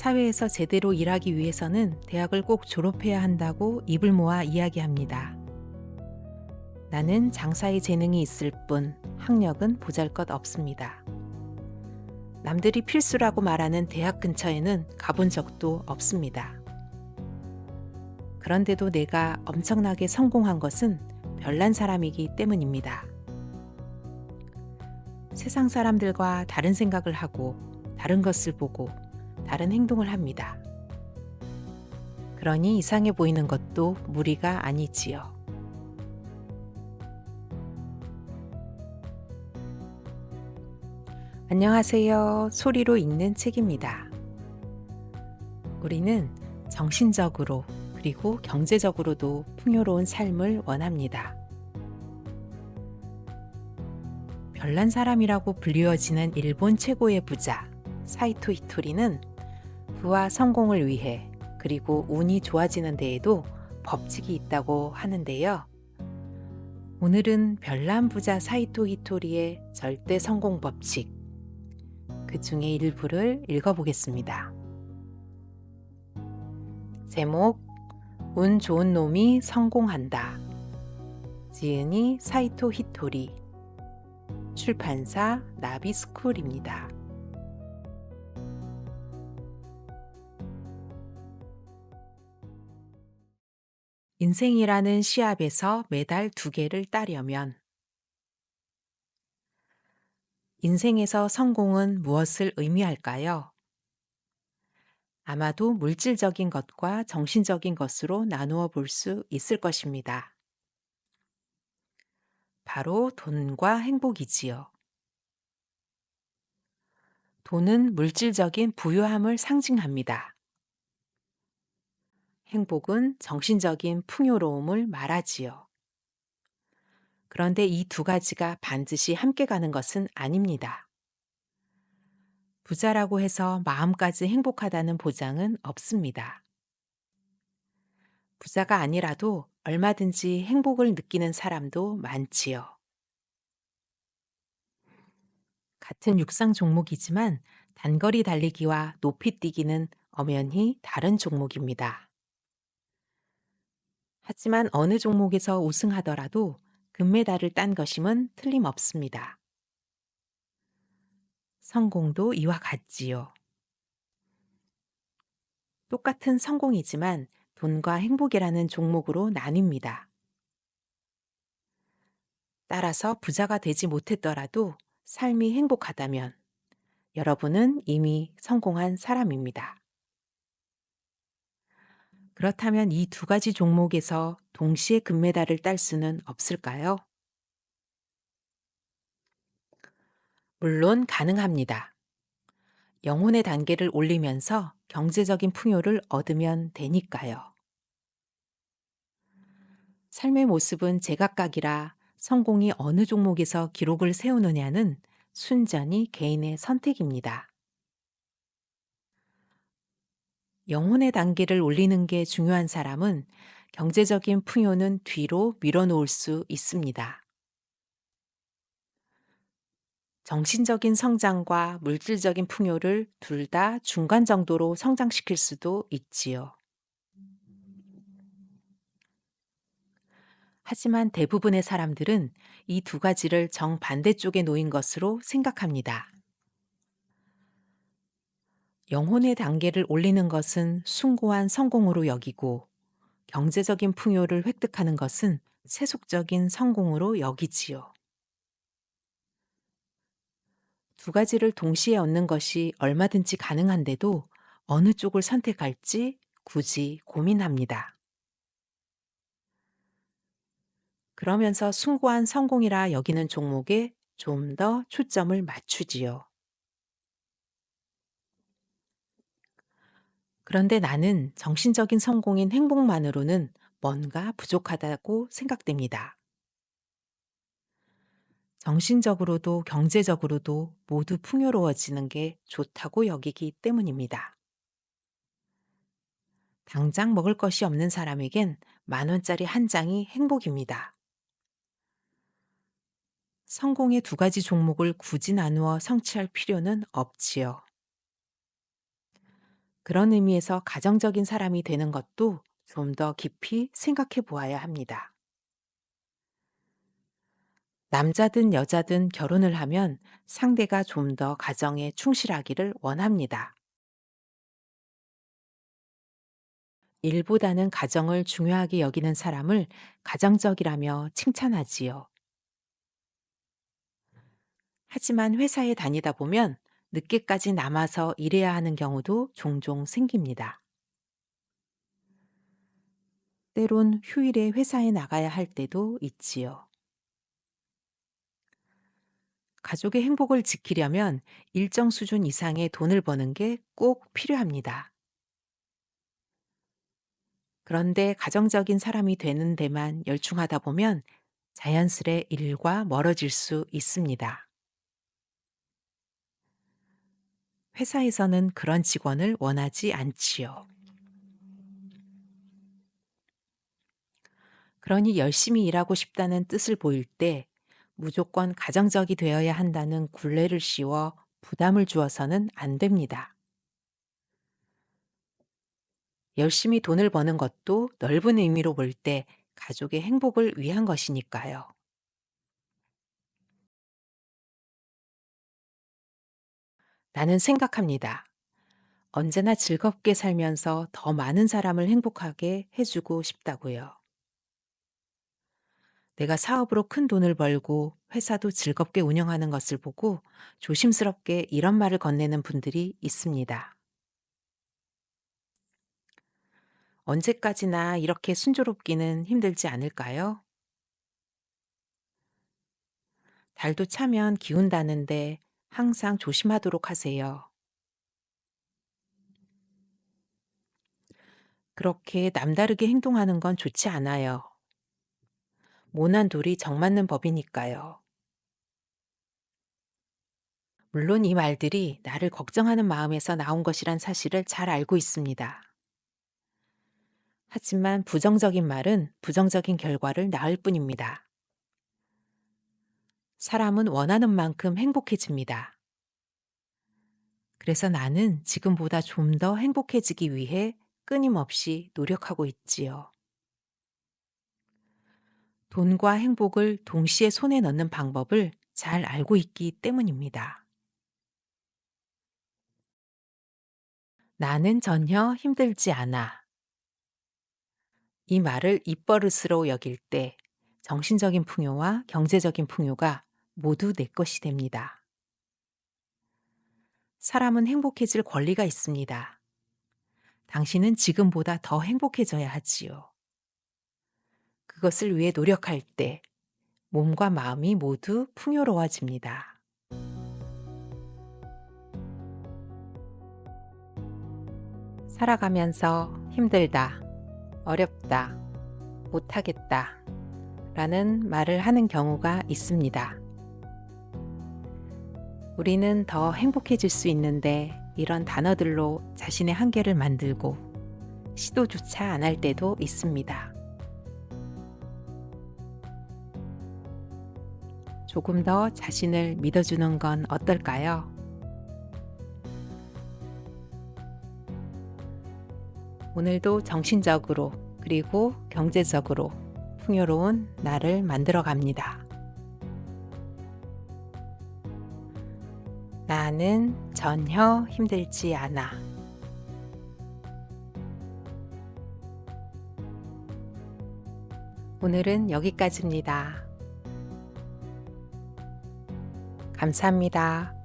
사회에서 제대로 일하기 위해서는 대학을 꼭 졸업해야 한다고 입을 모아 이야기합니다. 나는 장사에 재능이 있을 뿐 학력은 보잘것 없습니다. 남들이 필수라고 말하는 대학 근처에는 가본 적도 없습니다. 그런데도 내가 엄청나게 성공한 것은 별난 사람이기 때문입니다. 세상 사람들과 다른 생각을 하고 다른 것을 보고 다른 행동을 합니다. 그러니 이상해 보이는 것도 무리가 아니지요. 안녕하세요. 소리로 읽는 책입니다. 우리는 정신적으로 그리고 경제적으로도 풍요로운 삶을 원합니다. 별난 사람이라고 불리워지는 일본 최고의 부자 사이토 히토리는 부와 성공을 위해 그리고 운이 좋아지는 데에도 법칙이 있다고 하는데요. 오늘은 별난 부자 사이토 히토리의 절대 성공 법칙, 그 중에 일부를 읽어보겠습니다. 제목, 운 좋은 놈이 성공한다. 지은이 사이토 히토리, 출판사 나비스쿨입니다. 인생이라는 시합에서 메달 2개를 따려면 인생에서 성공은 무엇을 의미할까요? 아마도 물질적인 것과 정신적인 것으로 나누어 볼 수 있을 것입니다. 바로 돈과 행복이지요. 돈은 물질적인 부유함을 상징합니다. 행복은 정신적인 풍요로움을 말하지요. 그런데 이 두 가지가 반드시 함께 가는 것은 아닙니다. 부자라고 해서 마음까지 행복하다는 보장은 없습니다. 부자가 아니라도 얼마든지 행복을 느끼는 사람도 많지요. 같은 육상 종목이지만 단거리 달리기와 높이뛰기는 엄연히 다른 종목입니다. 하지만 어느 종목에서 우승하더라도 금메달을 딴 것임은 틀림없습니다. 성공도 이와 같지요. 똑같은 성공이지만 돈과 행복이라는 종목으로 나뉩니다. 따라서 부자가 되지 못했더라도 삶이 행복하다면 여러분은 이미 성공한 사람입니다. 그렇다면 이 두 가지 종목에서 동시에 금메달을 딸 수는 없을까요? 물론 가능합니다. 영혼의 단계를 올리면서 경제적인 풍요를 얻으면 되니까요. 삶의 모습은 제각각이라 성공이 어느 종목에서 기록을 세우느냐는 순전히 개인의 선택입니다. 영혼의 단계를 올리는 게 중요한 사람은 경제적인 풍요는 뒤로 밀어놓을 수 있습니다. 정신적인 성장과 물질적인 풍요를 둘 다 중간 정도로 성장시킬 수도 있지요. 하지만 대부분의 사람들은 이 두 가지를 정반대쪽에 놓인 것으로 생각합니다. 영혼의 단계를 올리는 것은 숭고한 성공으로 여기고 경제적인 풍요를 획득하는 것은 세속적인 성공으로 여기지요. 두 가지를 동시에 얻는 것이 얼마든지 가능한데도 어느 쪽을 선택할지 굳이 고민합니다. 그러면서 숭고한 성공이라 여기는 종목에 좀 더 초점을 맞추지요. 그런데 나는 정신적인 성공인 행복만으로는 뭔가 부족하다고 생각됩니다. 정신적으로도 경제적으로도 모두 풍요로워지는 게 좋다고 여기기 때문입니다. 당장 먹을 것이 없는 사람에겐 10,000원짜리 한 장이 행복입니다. 성공의 두 가지 종목을 굳이 나누어 성취할 필요는 없지요. 그런 의미에서 가정적인 사람이 되는 것도 좀 더 깊이 생각해 보아야 합니다. 남자든 여자든 결혼을 하면 상대가 좀 더 가정에 충실하기를 원합니다. 일보다는 가정을 중요하게 여기는 사람을 가정적이라며 칭찬하지요. 하지만 회사에 다니다 보면 늦게까지 남아서 일해야 하는 경우도 종종 생깁니다. 때론 휴일에 회사에 나가야 할 때도 있지요. 가족의 행복을 지키려면 일정 수준 이상의 돈을 버는 게 꼭 필요합니다. 그런데 가정적인 사람이 되는 데만 열중하다 보면 자연스레 일과 멀어질 수 있습니다. 회사에서는 그런 직원을 원하지 않지요. 그러니 열심히 일하고 싶다는 뜻을 보일 때 무조건 가정적이 되어야 한다는 굴레를 씌워 부담을 주어서는 안 됩니다. 열심히 돈을 버는 것도 넓은 의미로 볼 때 가족의 행복을 위한 것이니까요. 나는 생각합니다. 언제나 즐겁게 살면서 더 많은 사람을 행복하게 해주고 싶다고요. 내가 사업으로 큰 돈을 벌고 회사도 즐겁게 운영하는 것을 보고 조심스럽게 이런 말을 건네는 분들이 있습니다. 언제까지나 이렇게 순조롭기는 힘들지 않을까요? 달도 차면 기운다는데 항상 조심하도록 하세요. 그렇게 남다르게 행동하는 건 좋지 않아요. 모난 돌이 정 맞는 법이니까요. 물론 이 말들이 나를 걱정하는 마음에서 나온 것이란 사실을 잘 알고 있습니다. 하지만 부정적인 말은 부정적인 결과를 낳을 뿐입니다. 사람은 원하는 만큼 행복해집니다. 그래서 나는 지금보다 좀 더 행복해지기 위해 끊임없이 노력하고 있지요. 돈과 행복을 동시에 손에 넣는 방법을 잘 알고 있기 때문입니다. 나는 전혀 힘들지 않아. 이 말을 입버릇으로 여길 때 정신적인 풍요와 경제적인 풍요가 모두 내 것이 됩니다. 사람은 행복해질 권리가 있습니다. 당신은 지금보다 더 행복해져야 하지요. 그것을 위해 노력할 때 몸과 마음이 모두 풍요로워집니다. 살아가면서 힘들다, 어렵다, 못하겠다 라는 말을 하는 경우가 있습니다. 우리는 더 행복해질 수 있는데 이런 단어들로 자신의 한계를 만들고 시도조차 안 할 때도 있습니다. 조금 더 자신을 믿어주는 건 어떨까요? 오늘도 정신적으로 그리고 경제적으로 풍요로운 나를 만들어 갑니다. 나는 전혀 힘들지 않아. 오늘은 여기까지입니다. 감사합니다.